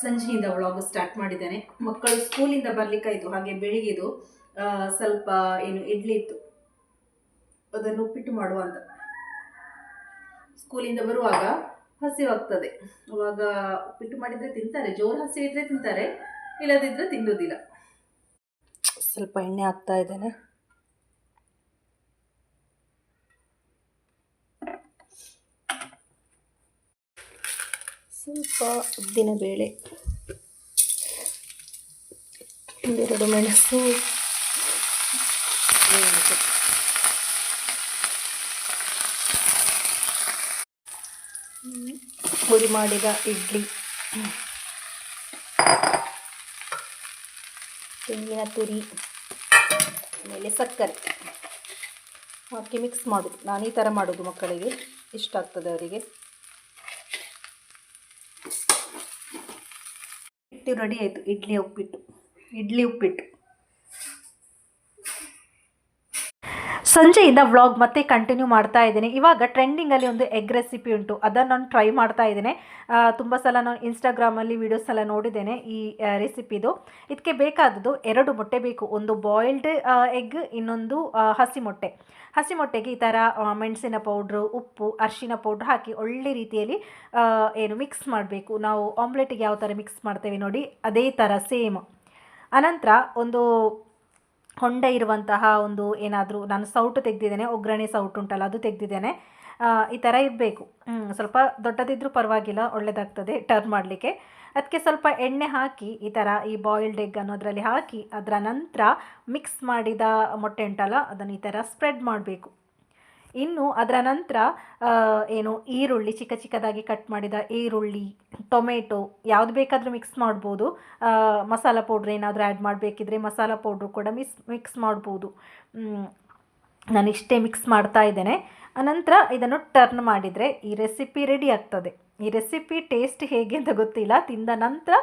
ಸಂಜೆಯಿಂದ vlog start ಮಾಡಿದ್ದೇನೆ. ಮಕ್ಕಳು ಸ್ಕೂಲಿಂದ ಬರ್ಲಿಕ್ಕಾಯ್ತು, ಹಾಗೆ ಬೆಳಿಗ್ಗೆದು ಸ್ವಲ್ಪ ಏನು ಇಡ್ಲಿ ಇತ್ತು, ಅದನ್ನು ಉಪ್ಪಿಟ್ಟು ಮಾಡುವ ಅಂತ. ಸ್ಕೂಲಿಂದ ಬರುವಾಗ ಹಸಿವಾಗ್ತದೆ, ಅವಾಗ ಉಪ್ಪಿಟ್ಟು ಮಾಡಿದರೆ ತಿಂತಾರೆ. ಜೋರು ಹಸಿವಿದ್ರೆ ತಿಂತಾರೆ, ಇಲ್ಲದಿದ್ದರೆ ತಿನ್ನೋದಿಲ್ಲ. ಸ್ವಲ್ಪ ಎಣ್ಣೆ ಹಾಕ್ತಾ ಇದ್ದೇನೆ. ಸ್ವಲ್ಪ ಉದ್ದಿನ ಬೇಳೆ, ಒಂದೆರಡು ಮೆಣಸು, ಪುರಿ ಮಾಡಿದ ಇಡ್ಲಿ, ತೆಂಗಿನ ತುರಿ, ಆಮೇಲೆ ಸಕ್ಕರೆ ಹಾಕಿ ಮಿಕ್ಸ್ ಮಾಡೋದು. ನಾನು ಈ ಥರ ಮಾಡೋದು, ಮಕ್ಕಳಿಗೆ ಇಷ್ಟ ಆಗ್ತದೆ ಅವರಿಗೆ. ಹಿಟ್ಟು ರೆಡಿ ಆಯಿತು. ಇಡ್ಲಿ ಉಪ್ಪಿಟ್ಟು. ಸಂಜೆಯಿಂದ ವ್ಲಾಗ್ ಮತ್ತೆ ಕಂಟಿನ್ಯೂ ಮಾಡ್ತಾ ಇದ್ದೇನೆ. ಇವಾಗ ಟ್ರೆಂಡಿಂಗಲ್ಲಿ ಒಂದು ಎಗ್ ರೆಸಿಪಿ ಉಂಟು, ಅದನ್ನು ನಾನು ಟ್ರೈ ಮಾಡ್ತಾ ಇದ್ದೇನೆ. ತುಂಬ ಸಲ ನಾನು ಇನ್ಸ್ಟಾಗ್ರಾಮಲ್ಲಿ ವೀಡಿಯೋಸ್ ಎಲ್ಲ ನೋಡಿದ್ದೇನೆ ಈ ರೆಸಿಪಿದು. ಇದಕ್ಕೆ ಬೇಕಾದದ್ದು 2 ಮೊಟ್ಟೆ ಬೇಕು, ಒಂದು ಬಾಯ್ಲ್ಡ್ ಎಗ್, ಇನ್ನೊಂದು ಹಸಿ ಮೊಟ್ಟೆಗೆ ಈ ಥರ ಮೆಣಸಿನ ಪೌಡ್ರು, ಉಪ್ಪು, ಅರಿಶಿನ ಪೌಡ್ರ್ ಹಾಕಿ ಒಳ್ಳೆ ರೀತಿಯಲ್ಲಿ ಮಿಕ್ಸ್ ಮಾಡಬೇಕು. ನಾವು ಆಮ್ಲೆಟಿಗೆ ಯಾವ ಥರ ಮಿಕ್ಸ್ ಮಾಡ್ತೇವೆ ನೋಡಿ, ಅದೇ ಥರ ಸೇಮ್. ಅನಂತರ ಒಂದು ಹೊಂಡ ಇರುವಂತಹ ಒಂದು ಏನಾದರೂ, ನಾನು ಸೌಟು ತೆಗೆದಿದ್ದೇನೆ, ಒಗ್ಗರಣೆ ಸೌಟು ಉಂಟಲ್ಲ ಅದು ತೆಗೆದಿದ್ದೇನೆ. ಈ ಥರ ಇರಬೇಕು. ಸ್ವಲ್ಪ ದೊಡ್ಡದಿದ್ದರೂ ಪರವಾಗಿಲ್ಲ, ಒಳ್ಳೆಯದಾಗ್ತದೆ ಟರ್ನ್ ಮಾಡಲಿಕ್ಕೆ. ಅದಕ್ಕೆ ಸ್ವಲ್ಪ ಎಣ್ಣೆ ಹಾಕಿ ಈ ಥರ ಈ ಬಾಯ್ಲ್ಡ್ ಎಗ್ ಅನ್ನೋದರಲ್ಲಿ ಹಾಕಿ, ಅದರ ನಂತರ ಮಿಕ್ಸ್ ಮಾಡಿದ ಮೊಟ್ಟೆ ಉಂಟಲ್ಲ ಅದನ್ನು ಈ ಥರ ಸ್ಪ್ರೆಡ್ ಮಾಡಬೇಕು. ಇನ್ನು ಅದರ ನಂತರ ಈರುಳ್ಳಿ, ಚಿಕ್ಕದಾಗಿ ಕಟ್ ಮಾಡಿದ ಈರುಳ್ಳಿ, ಟೊಮೆಟೊ, ಯಾವುದು ಬೇಕಾದರೂ ಮಿಕ್ಸ್ ಮಾಡ್ಬೋದು. ಮಸಾಲ ಪೌಡ್ರ್ ಏನಾದರೂ ಆ್ಯಡ್ ಮಾಡಬೇಕಿದ್ರೆ ಮಸಾಲ ಪೌಡ್ರು ಕೂಡ ಮಿಕ್ಸ್ ಮಾಡ್ಬೋದು. ನಾನು ಇಷ್ಟೇ ಮಿಕ್ಸ್ ಮಾಡ್ತಾ ಇದ್ದೇನೆ. ಅನಂತರ ಇದನ್ನು ಟರ್ನ್ ಮಾಡಿದರೆ ಈ ರೆಸಿಪಿ ರೆಡಿ ಆಗ್ತದೆ. ಈ ರೆಸಿಪಿ ಟೇಸ್ಟ್ ಹೇಗೆ ಅಂತ ಗೊತ್ತಿಲ್ಲ, ತಿಂದ ನಂತರ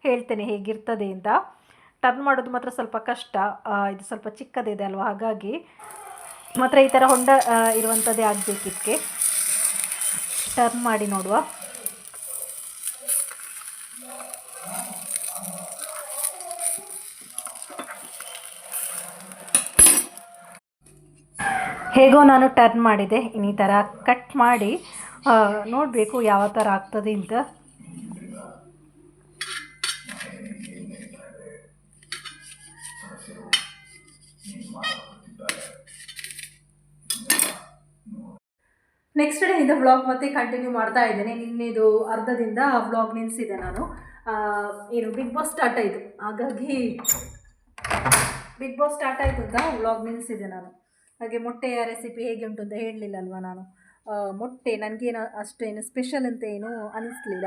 ಹೇಳ್ತೇನೆ ಹೇಗಿರ್ತದೆ ಅಂತ. ಟರ್ನ್ ಮಾಡೋದು ಮಾತ್ರ ಸ್ವಲ್ಪ ಕಷ್ಟ, ಇದು ಸ್ವಲ್ಪ ಚಿಕ್ಕದಿದೆ ಅಲ್ವಾ, ಹಾಗಾಗಿ ಮಾತ್ರ ಈ ಥರ ಹೊಂಡ ಇರುವಂಥದ್ದೇ ಆಗಬೇಕಿದ್ದಕ್ಕೆ. ಟರ್ನ್ ಮಾಡಿ ನೋಡುವ. ಹೇಗೋ ನಾನು ಟರ್ನ್ ಮಾಡಿದೆ. ಇನ್ನು ಈ ಥರ ಕಟ್ ಮಾಡಿ ನೋಡಬೇಕು ಯಾವ ಥರ ಆಗ್ತದೆ ಅಂತ. ನೆಕ್ಸ್ಟ್ ಡೇಯಿಂದ ವ್ಲಾಗ್ ಮತ್ತೆ ಕಂಟಿನ್ಯೂ ಮಾಡ್ತಾ ಇದ್ದೇನೆ. ನಿನ್ನೆದು ಅರ್ಧದಿಂದ ವ್ಲಾಗ್ ನಿಲ್ಲಿಸಿದೆ ನಾನು. ಬಿಗ್ ಬಾಸ್ ಸ್ಟಾರ್ಟ್ ಆಯಿತು, ಹಾಗಾಗಿ ಬಿಗ್ ಬಾಸ್ ಸ್ಟಾರ್ಟ್ ಆಯಿತು ಅಂತ ವ್ಲಾಗ್ ನಿಲ್ಲಿಸಿದೆ ನಾನು. ಹಾಗೆ ಮೊಟ್ಟೆಯ ರೆಸಿಪಿ ಹೇಗೆ ಉಂಟು ಅಂತ ಹೇಳಲಿಲ್ಲ ಅಲ್ವಾ ನಾನು. ಮೊಟ್ಟೆ ನನಗೇನು ಅಷ್ಟೇನು ಸ್ಪೆಷಲ್ ಅಂತ ಏನೂ ಅನ್ನಿಸ್ಲಿಲ್ಲ.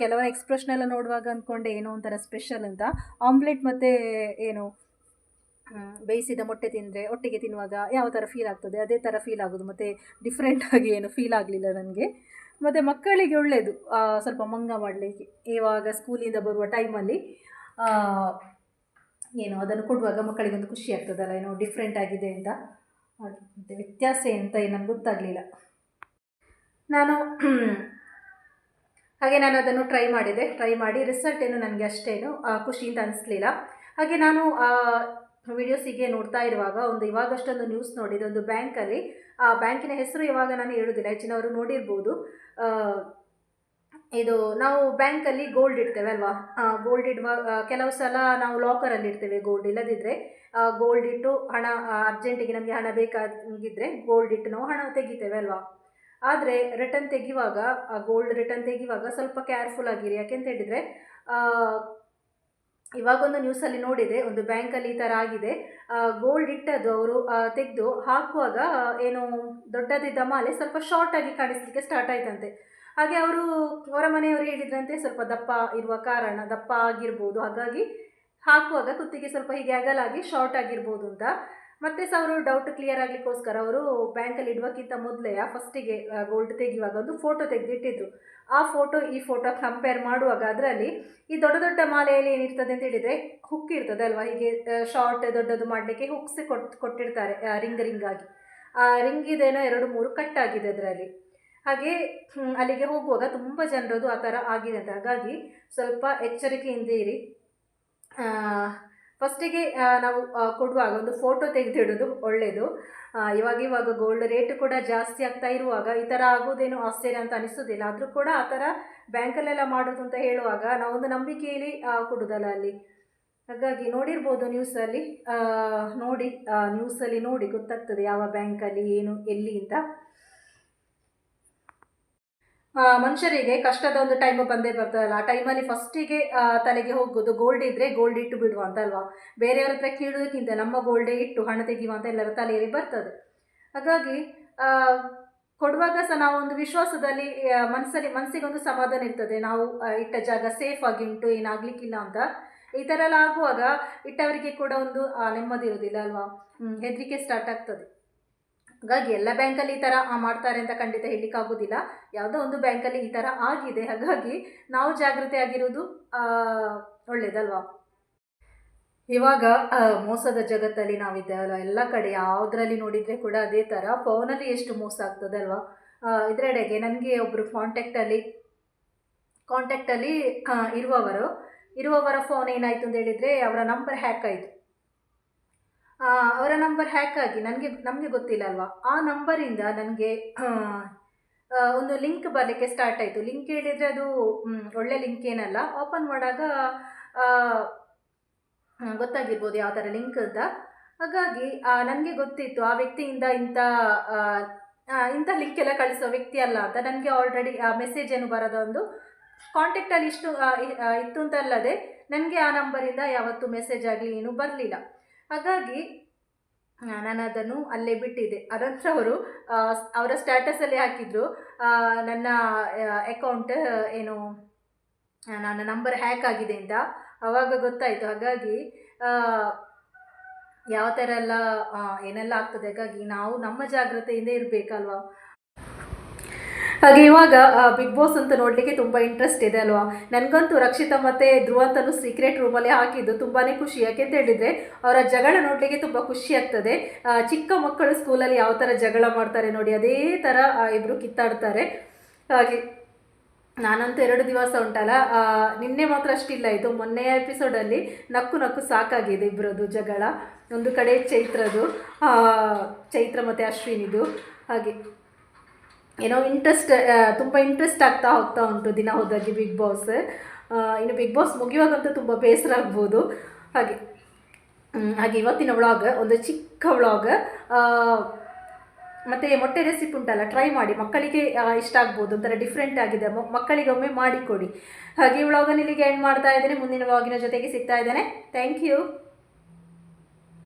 ಕೆಲವರ ಎಕ್ಸ್ಪ್ರೆಷನ್ ಎಲ್ಲ ನೋಡುವಾಗ ಅಂದ್ಕೊಂಡೆ ಏನೋ ಒಂಥರ ಸ್ಪೆಷಲ್ ಅಂತ. ಆಮ್ಲೆಟ್ ಮತ್ತು ಬೇಯಿಸಿದ ಮೊಟ್ಟೆ ತಿಂದರೆ ಒಟ್ಟಿಗೆ ತಿನ್ನುವಾಗ ಯಾವ ಥರ ಫೀಲ್ ಆಗ್ತದೆ ಅದೇ ಥರ ಫೀಲ್ ಆಗೋದು, ಮತ್ತು ಡಿಫ್ರೆಂಟಾಗಿ ಏನು ಫೀಲ್ ಆಗಲಿಲ್ಲ ನನಗೆ. ಮತ್ತು ಮಕ್ಕಳಿಗೆ ಒಳ್ಳೆಯದು ಸ್ವಲ್ಪ ಮಂಗ ಮಾಡಲಿಕ್ಕೆ. ಇವಾಗ ಸ್ಕೂಲಿಂದ ಬರುವ ಟೈಮಲ್ಲಿ ಅದನ್ನು ಕೊಡುವಾಗ ಮಕ್ಕಳಿಗೊಂದು ಖುಷಿ ಆಗ್ತದಲ್ಲ, ಏನೋ ಡಿಫ್ರೆಂಟ್ ಆಗಿದೆ ಅಂತ. ಮತ್ತು ವ್ಯತ್ಯಾಸ ಅಂತ ನನಗೆ ಗೊತ್ತಾಗಲಿಲ್ಲ. ನಾನು ಅದನ್ನು ಟ್ರೈ ಮಾಡಿ ರಿಸಲ್ಟ್ ಏನು ನನಗೆ ಅಷ್ಟೇನು ಖುಷಿ ಅಂತ ಅನಿಸ್ಲಿಲ್ಲ. ಹಾಗೆ ನಾನು ವಿಡಿಯೋಸಿಗೆ ನೋಡ್ತಾ ಇರುವಾಗ ಇವಾಗಷ್ಟೊಂದು ನ್ಯೂಸ್ ನೋಡಿದೆ. ಒಂದು ಬ್ಯಾಂಕಲ್ಲಿ, ಆ ಬ್ಯಾಂಕಿನ ಹೆಸರು ಇವಾಗ ನಾನು ಹೇಳೋದಿಲ್ಲ, ಹೆಚ್ಚಿನವರು ನೋಡಿರ್ಬೋದು. ಇದು ನಾವು ಬ್ಯಾಂಕಲ್ಲಿ ಗೋಲ್ಡ್ ಇಡ್ತೇವೆ ಅಲ್ವಾ, ಗೋಲ್ಡ್ ಇಡುವಾಗ ಕೆಲವು ಸಲ ನಾವು ಲಾಕರಲ್ಲಿ ಇಡ್ತೇವೆ ಗೋಲ್ಡ್. ಇಲ್ಲದಿದ್ದರೆ ಗೋಲ್ಡ್ ಇಟ್ಟು ಹಣ ಅರ್ಜೆಂಟಿಗೆ ನಮಗೆ ಹಣ ಬೇಕಾಗಿದ್ದರೆ ಗೋಲ್ಡ್ ಇಟ್ಟು ನಾವು ಹಣ ತೆಗಿತೇವೆ ಅಲ್ವಾ. ಆದರೆ ರಿಟರ್ನ್ ತೆಗೆಯುವಾಗ, ಗೋಲ್ಡ್ ರಿಟರ್ನ್ ತೆಗೆಯುವಾಗ ಸ್ವಲ್ಪ ಕೇರ್ಫುಲ್ ಆಗಿರಿ. ಯಾಕೆಂತ ಹೇಳಿದರೆ ಇವಾಗೊಂದು ನ್ಯೂಸಲ್ಲಿ ನೋಡಿದೆ, ಒಂದು ಬ್ಯಾಂಕಲ್ಲಿ ಈ ಥರ ಆಗಿದೆ. ಗೋಲ್ಡ್ ಇಟ್ಟದ್ದು ಅವರು ತೆಗೆದು ಹಾಕುವಾಗ ದೊಡ್ಡದಿದ್ದ ಮಾಲೆ ಸ್ವಲ್ಪ ಶಾರ್ಟಾಗಿ ಕಾಣಿಸಲಿಕ್ಕೆ ಸ್ಟಾರ್ಟ್ ಆಯ್ತಂತೆ. ಹಾಗೆ ಅವರ ಮನೆಯವರು ಹೇಳಿದ್ರಂತೆ ಸ್ವಲ್ಪ ದಪ್ಪ ಇರುವ ಕಾರಣ, ದಪ್ಪ ಆಗಿರ್ಬೋದು, ಹಾಗಾಗಿ ಹಾಕುವಾಗ ಕುತ್ತಿಗೆ ಸ್ವಲ್ಪ ಹೀಗೆ ಅಗಲಾಗಿ ಶಾರ್ಟ್ ಆಗಿರ್ಬೋದು ಅಂತ. ಮತ್ತೆ ಸಹ ಅವರು ಡೌಟ್ ಕ್ಲಿಯರ್ ಆಗಲಿಕ್ಕೋಸ್ಕರ ಅವರು ಬ್ಯಾಂಕಲ್ಲಿ ಇಡುವಕ್ಕಿಂತ ಮೊದಲೇ ಫಸ್ಟಿಗೆ ಗೋಲ್ಡ್ ತೆಗೆಯುವಾಗ ಒಂದು ಫೋಟೋ ತೆಗೆದಿಟ್ಟಿದ್ರು. ಆ ಫೋಟೋ ಈ ಫೋಟೋ ಕಂಪೇರ್ ಮಾಡುವಾಗ ಅದರಲ್ಲಿ ಈ ದೊಡ್ಡ ದೊಡ್ಡ ಮಾಲೆಯಲ್ಲಿ ಏನಿರ್ತದೆ ಅಂತ ಹೇಳಿದರೆ ಹುಕ್ ಇರ್ತದೆ ಅಲ್ವಾ, ಹೀಗೆ ಶಾರ್ಟ್ ದೊಡ್ಡದು ಮಾಡಲಿಕ್ಕೆ ಹುಕ್ಸ್ ಕೊಟ್ಟಿರ್ತಾರೆ ರಿಂಗ್ ಆಗಿ. ಆ ರಿಂಗ್ ಇದೇನೋ 2-3 ಕಟ್ ಆಗಿದೆ ಅದರಲ್ಲಿ. ಹಾಗೆ ಅಲ್ಲಿಗೆ ಹೋಗುವಾಗ ತುಂಬ ಜನರದು ಆ ಥರ ಆಗಿದೆ ಅಂತ. ಹಾಗಾಗಿ ಸ್ವಲ್ಪ ಎಚ್ಚರಿಕೆಯಿಂದ ಇರಿ. ಫಸ್ಟಿಗೆ ನಾವು ಕೊಡುವಾಗ ಒಂದು ಫೋಟೋ ತೆಗೆದಿಡೋದು ಒಳ್ಳೆಯದು. ಇವಾಗ ಗೋಲ್ಡ್ ರೇಟ್ ಕೂಡ ಜಾಸ್ತಿ ಆಗ್ತಾ ಇರುವಾಗ ಈ ಥರ ಆಗೋದೇನು ಆಶ್ಚರ್ಯ ಅಂತ ಅನಿಸೋದಿಲ್ಲ. ಆದರೂ ಕೂಡ ಆ ಥರ ಬ್ಯಾಂಕಲ್ಲೆಲ್ಲ ಮಾಡೋದು ಅಂತ ಹೇಳುವಾಗ ನಾವೊಂದು ನಂಬಿಕೆಯಲ್ಲಿ ಕೊಡೋದಲ್ಲ ಅಲ್ಲಿ. ಹಾಗಾಗಿ ನೋಡಿರ್ಬೋದು ನ್ಯೂಸಲ್ಲಿ, ನ್ಯೂಸಲ್ಲಿ ನೋಡಿ ಗೊತ್ತಾಗ್ತದೆ ಯಾವ ಬ್ಯಾಂಕಲ್ಲಿ ಏನು ಎಲ್ಲಿ ಅಂತ. ಮನುಷ್ಯರಿಗೆ ಕಷ್ಟದ ಒಂದು ಟೈಮ್ ಬಂದೇ ಬರ್ತದಲ್ಲ, ಆ ಟೈಮಲ್ಲಿ ಫಸ್ಟಿಗೆ ತಲೆಗೆ ಹೋಗೋದು ಗೋಲ್ಡ್ ಇದ್ದರೆ ಗೋಲ್ಡ್ ಇಟ್ಟು ಬಿಡುವ ಅಂತ ಅಲ್ವಾ. ಬೇರೆಯವ್ರ ಹತ್ರ ಕೇಳೋದಕ್ಕಿಂತ ನಮ್ಮ ಗೋಲ್ಡೇ ಇಟ್ಟು ಹಣ ತೆಗೆಯುವ ಅಂತ ಎಲ್ಲರ ತಲೆಯಲ್ಲಿ ಬರ್ತದೆ. ಹಾಗಾಗಿ ಕೊಡುವಾಗ ಸಹ ನಾವೊಂದು ವಿಶ್ವಾಸದಲ್ಲಿ ಮನಸ್ಸಿಗೊಂದು ಸಮಾಧಾನ ಇರ್ತದೆ, ನಾವು ಇಟ್ಟ ಜಾಗ ಸೇಫ್ ಆಗಿ ಉಂಟು, ಏನಾಗಲಿಕ್ಕಿಲ್ಲ ಅಂತ. ಈ ಥರ ಎಲ್ಲ ಆಗುವಾಗ ಇಟ್ಟವರಿಗೆ ಕೂಡ ಒಂದು ನೆಮ್ಮದಿ ಇರೋದಿಲ್ಲ ಅಲ್ವಾ, ಹೆದರಿಕೆ ಸ್ಟಾರ್ಟ್ ಆಗ್ತದೆ. ಹಾಗಾಗಿ ಎಲ್ಲ ಬ್ಯಾಂಕಲ್ಲಿ ಈ ಥರ ಮಾಡ್ತಾರೆ ಅಂತ ಖಂಡಿತ ಹೇಳಲಿಕ್ಕಾಗೋದಿಲ್ಲ. ಯಾವುದೋ ಒಂದು ಬ್ಯಾಂಕಲ್ಲಿ ಈ ಥರ ಆಗಿದೆ. ಹಾಗಾಗಿ ನಾವು ಜಾಗೃತಿ ಆಗಿರೋದು ಒಳ್ಳೆಯದಲ್ವಾ. ಇವಾಗ ಮೋಸದ ಜಗತ್ತಲ್ಲಿ ನಾವಿದ್ದೇವಲ್ಲ, ಎಲ್ಲ ಕಡೆ ಯಾವುದರಲ್ಲಿ ನೋಡಿದರೆ ಕೂಡ ಅದೇ ಥರ. ಫೋನಲ್ಲಿ ಎಷ್ಟು ಮೋಸ ಆಗ್ತದೆ ಅಲ್ವಾ. ಇದರೆಡೆಗೆ ನನಗೆ ಒಬ್ಬರು ಕಾಂಟ್ಯಾಕ್ಟಲ್ಲಿ ಇರುವವರ ಫೋನ್ ಏನಾಯಿತು ಅಂತ ಹೇಳಿದರೆ ಅವರ ನಂಬರ್ ಹ್ಯಾಕ್ ಆಯಿತು. ಅವರ ನಂಬರ್ ಹ್ಯಾಕ್ ಆಗಿ ನಮಗೆ ಗೊತ್ತಿಲ್ಲ ಅಲ್ವಾ, ಆ ನಂಬರಿಂದ ನನಗೆ ಒಂದು ಲಿಂಕ್ ಬರಲಿಕ್ಕೆ ಸ್ಟಾರ್ಟ್ ಆಯಿತು. ಲಿಂಕ್ ಹೇಳಿದರೆ ಅದು ಒಳ್ಳೆ ಲಿಂಕ್ ಏನಲ್ಲ. ಓಪನ್ ಮಾಡುವಾಗ ಗೊತ್ತಾಗಿರ್ಬೋದು ಯಾವ ಥರ ಲಿಂಕ್ ಅಂತ. ಹಾಗಾಗಿ ನನಗೆ ಗೊತ್ತಿತ್ತು ಆ ವ್ಯಕ್ತಿಯಿಂದ ಇಂಥ ಲಿಂಕ್ ಎಲ್ಲ ಕಳಿಸೋ ವ್ಯಕ್ತಿ ಅಲ್ಲ ಅಂತ. ನನಗೆ ಆಲ್ರೆಡಿ ಮೆಸೇಜನ್ನು ಬರೋದ ಒಂದು ಕಾಂಟ್ಯಾಕ್ಟಲ್ಲಿ ಇಷ್ಟು ಇತ್ತು ಅಂತಲ್ಲದೆ ನನಗೆ ಆ ನಂಬರಿಂದ ಯಾವತ್ತೂ ಮೆಸೇಜ್ ಆಗಲಿ ಏನೂ ಬರಲಿಲ್ಲ. ಹಾಗಾಗಿ ನಾನು ಅದನ್ನು ಅಲ್ಲೇ ಬಿಟ್ಟಿದ್ದೆ. ಅದಂತರ ಅವರ ಸ್ಟ್ಯಾಟಸಲ್ಲಿ ಹಾಕಿದ್ರು ನನ್ನ ಅಕೌಂಟ್ ನನ್ನ ನಂಬರ್ ಹ್ಯಾಕ್ ಆಗಿದೆ ಅಂತ. ಆವಾಗ ಗೊತ್ತಾಯಿತು. ಹಾಗಾಗಿ ಯಾವ ಥರ ಎಲ್ಲ ಏನೆಲ್ಲ ಆಗ್ತದೆ. ಹಾಗಾಗಿ ನಾವು ನಮ್ಮ ಜಾಗ್ರತೆಯಿಂದ ಇರಬೇಕಲ್ವಾ. ಹಾಗೆ ಇವಾಗ ಬಿಗ್ ಬಾಸ್ ಅಂತ ನೋಡಲಿಕ್ಕೆ ತುಂಬ ಇಂಟ್ರೆಸ್ಟ್ ಇದೆ ಅಲ್ವಾ. ನನಗಂತೂ ರಕ್ಷಿತಾ ಮತ್ತು ಧ್ರುವ ಅಂತಲೂ ಸೀಕ್ರೆಟ್ ರೂಮಲ್ಲಿ ಹಾಕಿದ್ದು ತುಂಬಾ ಖುಷಿ. ಯಾಕೆಂತ ಹೇಳಿದರೆ ಅವರ ಜಗಳ ನೋಡಲಿಕ್ಕೆ ತುಂಬ ಖುಷಿ ಆಗ್ತದೆ. ಚಿಕ್ಕ ಮಕ್ಕಳು ಸ್ಕೂಲಲ್ಲಿ ಯಾವ ಥರ ಜಗಳ ಮಾಡ್ತಾರೆ ನೋಡಿ, ಅದೇ ಥರ ಇಬ್ಬರು ಕಿತ್ತಾಡ್ತಾರೆ. ಹಾಗೆ ನಾನಂತೂ 2 ದಿವಸ ಉಂಟಲ್ಲ, ನಿನ್ನೆ ಮಾತ್ರ ಅಷ್ಟಿಲ್ಲ, ಇದು ಮೊನ್ನೆಯ ಎಪಿಸೋಡಲ್ಲಿ ನಕ್ಕು ಸಾಕಾಗಿದೆ ಇಬ್ಬರದು ಜಗಳ. ಒಂದು ಕಡೆ ಚೈತ್ರ ಮತ್ತು ಅಶ್ವಿನಿದು. ಹಾಗೆ ಏನೋ ತುಂಬ ಇಂಟ್ರೆಸ್ಟ್ ಆಗ್ತಾ ಹೋಗ್ತಾ ಉಂಟು ದಿನ ಹೋದಾಗೆ ಬಿಗ್ ಬಾಸ್. ಇನ್ನು ಬಿಗ್ ಬಾಸ್ ಮುಗಿಯುವಾಗಂತೂ ತುಂಬ ಬೇಸರ ಆಗ್ಬೋದು. ಹಾಗೆ ಇವತ್ತಿನ ವ್ಲಾಗ್ ಒಂದು ಚಿಕ್ಕ ವ್ಲಾಗ್. ಮತ್ತು ಮೊಟ್ಟೆ ರೆಸಿಪಿ ಉಂಟಲ್ಲ, ಟ್ರೈ ಮಾಡಿ, ಮಕ್ಕಳಿಗೆ ಇಷ್ಟ ಆಗ್ಬೋದು, ಒಂಥರ ಡಿಫ್ರೆಂಟ್ ಆಗಿದೆ, ಮಕ್ಕಳಿಗೆ ಒಮ್ಮೆ ಮಾಡಿಕೊಡಿ. ಹಾಗೆ ವ್ಲಾಗನ್ನು ಇಲ್ಲಿಗೆ ಎಂಡ್ ಮಾಡ್ತಾ ಇದ್ದೇನೆ. ಮುಂದಿನ ವ್ಲಾಗಿನ ಜೊತೆಗೆ ಸಿಗ್ತಾ ಇದ್ದೇನೆ. Thank you.